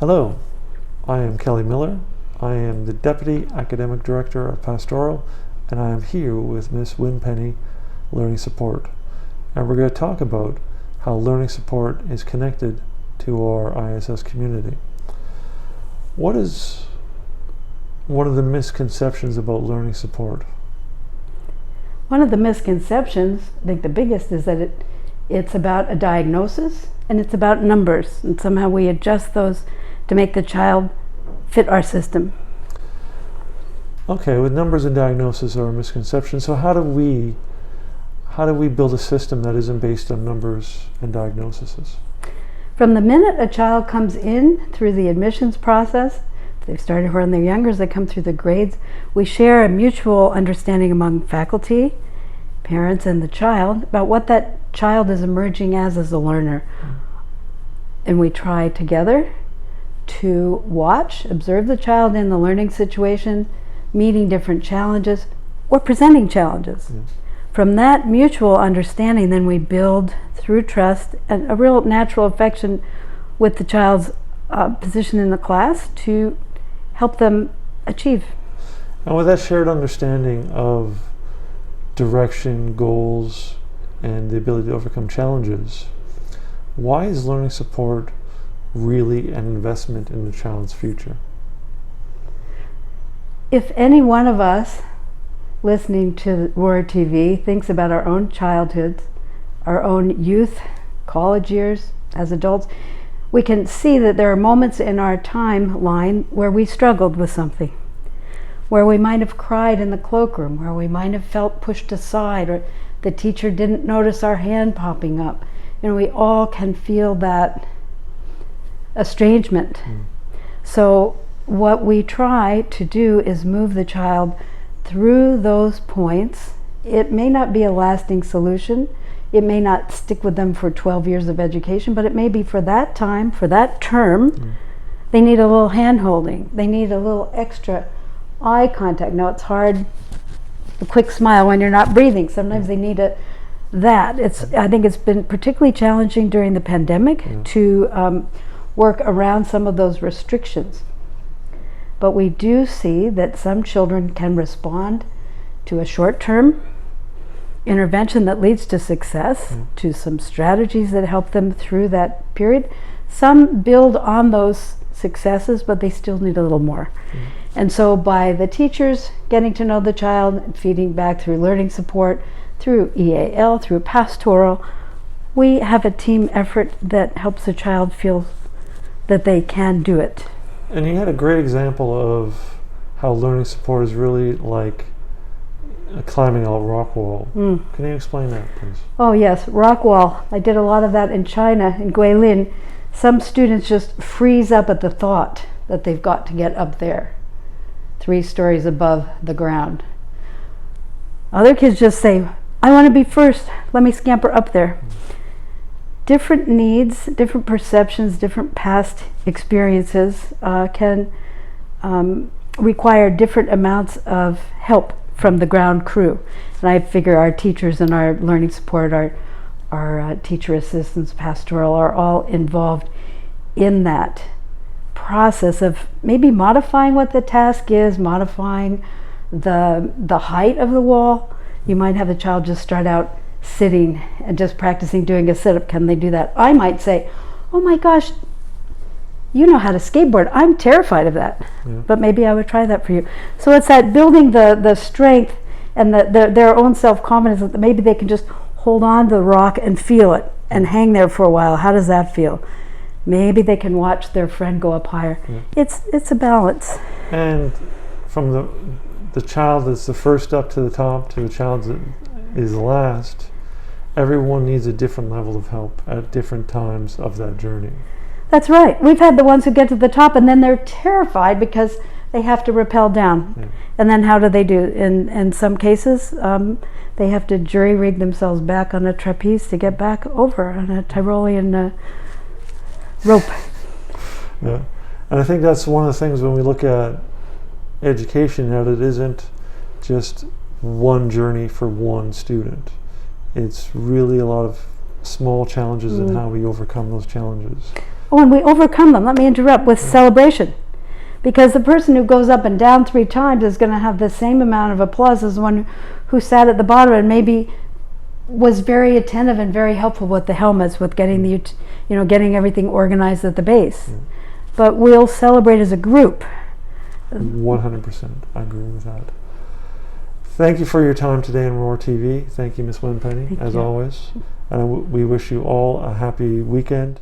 Hello, I am Kelly Millar. I am the Deputy Academic Director of Pastoral, and I am here with Miss Winpenny, Learning Support. And we're going to talk about how learning support is connected to our ISS community. What is one of the misconceptions about learning support? One of the misconceptions, I think the biggest, is that it's about a diagnosis and it's about numbers, and somehow we adjust those to make the child fit our system. Okay, with numbers and diagnosis are a misconception. So how do we build a system that isn't based on numbers and diagnoses? From the minute a child comes in through the admissions process, if they've started when they're younger, as they come through the grades, we share a mutual understanding among faculty, parents, and the child about what that child is emerging as a learner. And we try together to watch, observe the child in the learning situation, meeting different challenges, or presenting challenges. Yeah. From that mutual understanding, then we build through trust and a real natural affection with the child's position in the class to help them achieve. And with that shared understanding of direction, goals, and the ability to overcome challenges, why is learning support really an investment in the child's future? If any one of us listening to Roar TV thinks about our own childhoods, our own youth, college years, as adults, we can see that there are moments in our timeline where we struggled with something, where we might have cried in the cloakroom, where we might have felt pushed aside, or the teacher didn't notice our hand popping up. And we all can feel that estrangement. So what we try to do is move the child through those points. It may not be a lasting solution. It may not stick with them for 12 years of education, but it may be for that time, for that term. They need a little hand holding. They need a little extra eye contact. Now it's hard, a quick smile when you're not breathing. Sometimes they need that. I think it's been particularly challenging during the pandemic to work around some of those restrictions. But we do see that some children can respond to a short-term intervention that leads to success, to some strategies that help them through that period. Some build on those successes, but they still need a little more. And so by the teachers getting to know the child and feeding back through learning support, through EAL, through Pastoral, we have a team effort that helps the child feel that they can do it. And you had a great example of how learning support is really like climbing a rock wall. Can you explain that, please? Oh yes, rock wall. I did a lot of that in China, in Guilin. Some students just freeze up at the thought that they've got to get up there, 3 stories above the ground. Other kids just say, I want to be first, let me scamper up there. Different needs, different perceptions, different past experiences can require different amounts of help from the ground crew. And I figure our teachers and our learning support, our teacher assistants, pastoral, are all involved in that process of maybe modifying what the task is, modifying the height of the wall. You might have the child just start out sitting and just practicing doing a sit-up. Can they do that? I might say, oh my gosh, you know how to skateboard. I'm terrified of that. But maybe I would try that for you. So it's that building the strength and their own self-confidence that maybe they can just hold on to the rock and feel it and hang there for a while. How does that feel? Maybe they can watch their friend go up higher. It's a balance. And from the child that's the first up to the top to the child that is last, everyone needs a different level of help at different times of that journey. That's right. We've had the ones who get to the top and then they're terrified because they have to rappel down. And then how do they do? In some cases, they have to jury rig themselves back on a trapeze to get back over on a Tyrolean rope. And I think that's one of the things when we look at education, that it isn't just one journey for one student. It's really a lot of small challenges and how we overcome those challenges. Oh, and we overcome them, let me interrupt, with celebration. Because the person who goes up and down 3 times is going to have the same amount of applause as the one who sat at the bottom and maybe was very attentive and very helpful with the helmets, with getting the, getting everything organized at the base. But we'll celebrate as a group. 100%. I agree with that. Thank you for your time today on Roar TV. Thank you, Miss Winpenny, as always. And we wish you all a happy weekend.